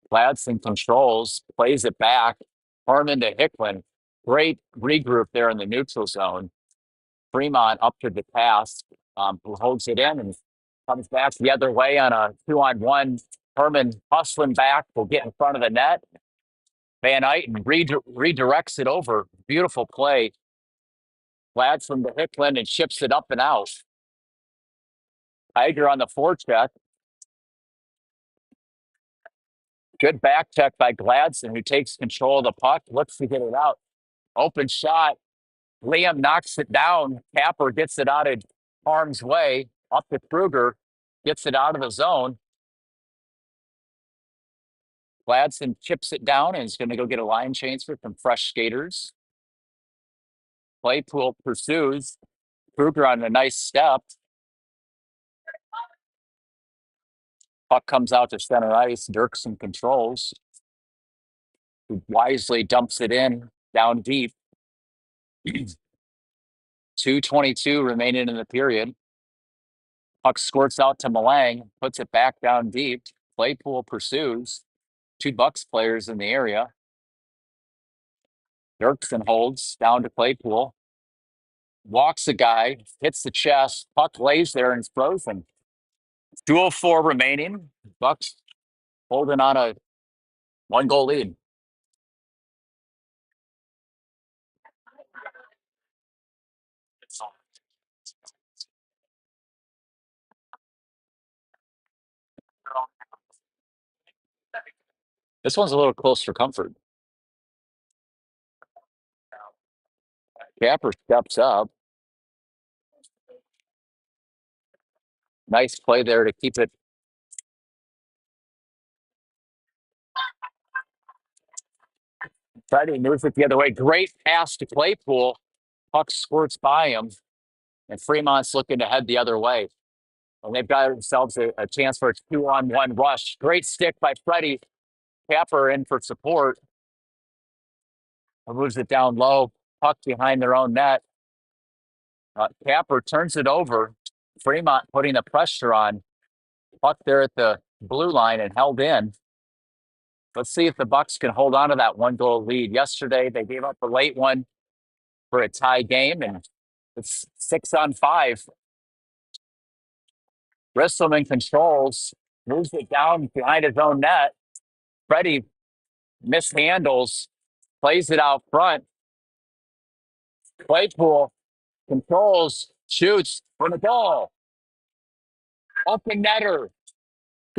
Gladson controls, plays it back. Harmon to Hicklin. Great regroup there in the neutral zone. Fremont up to the pass, who holds it in and comes back the other way on a 2-on-1. Herman hustling back will get in front of the net. Van Eyten redirects it over. Beautiful play. Gladson to Hicklin and chips it up and out. Tiger on the forecheck. Good back check by Gladson, who takes control of the puck, looks to get it out. Open shot. Liam knocks it down. Capper gets it out of harm's way. Up to Kruger. Gets it out of the zone. Gladson chips it down and is going to go get a line change for some fresh skaters. Claypool pursues. Kruger on a nice step. Puck comes out to center ice. Dirksen controls. Who wisely dumps it in down deep. 2:22 remaining in the period. Puck squirts out to Malang, puts it back down deep. Claypool pursues. 2 Bucks players in the area. Dirksen holds down to Claypool. Walks a guy, hits the chest. Puck lays there and it's frozen. 2:04 remaining. Bucks holding on a 1-goal lead. This one's a little close for comfort. Capper steps up. Nice play there to keep it. Freddie moves it the other way. Great pass to Claypool. Puck squirts by him. And Fremont's looking to head the other way. And they've got themselves a chance for a 2-on-1 rush. Great stick by Freddie. Capper in for support. Moves it down low, puck behind their own net. Capper turns it over. Fremont putting the pressure on. Puck there at the blue line and held in. Let's see if the Bucks can hold on to that 1-goal lead. Yesterday, they gave up a late one for a tie game, and it's 6-on-5. Risselman controls, moves it down behind his own net. Freddie mishandles, plays it out front. Claypool controls, shoots for the goal. Open netter.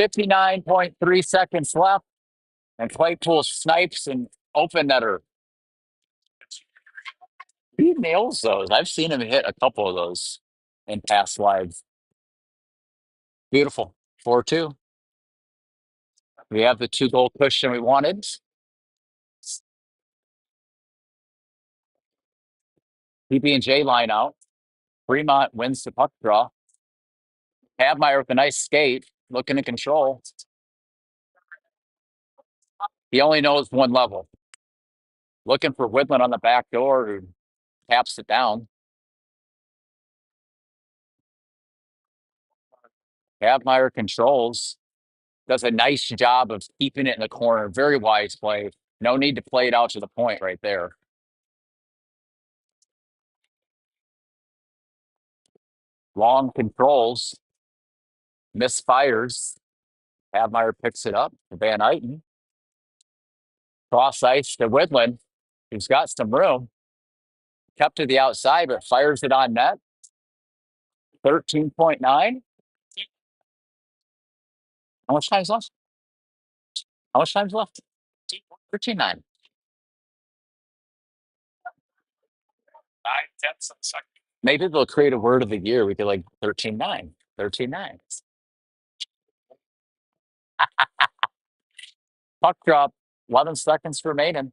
59.3 seconds left, and Claypool snipes and open netter. He nails those. I've seen him hit a couple of those in past lives. Beautiful. 4-2. We have the 2-goal cushion we wanted. PB&J line out. Fremont wins the puck draw. Havmeyer with a nice skate, looking to control. He only knows one level. Looking for Woodland on the back door, who taps it down. Havmeyer controls. Does a nice job of keeping it in the corner. Very wise play. No need to play it out to the point right there. Long controls. Misfires. Havmeyer picks it up. Van Eyten. Cross ice to Woodland, who's got some room. Kept to the outside, but fires it on net. 13.9. How much time's left? How much time's left? 13.9. 9/10 seconds. Maybe they'll create a word of the year. We could like 13.9. 13.9. Puck drop. 11 seconds remaining.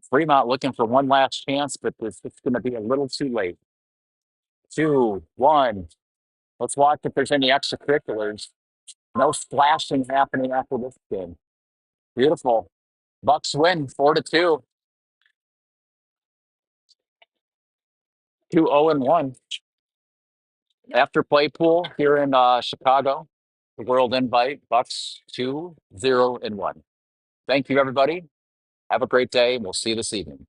Fremont looking for one last chance, but it's going to be a little too late. 2, 1. Let's watch if there's any extracurriculars. No splashing happening after this game. Beautiful. Bucks win 4-2. 2-0-1. After Playpool here in Chicago, the World Invite, Bucks 2-0-1. Thank you, everybody. Have a great day. We'll see you this evening.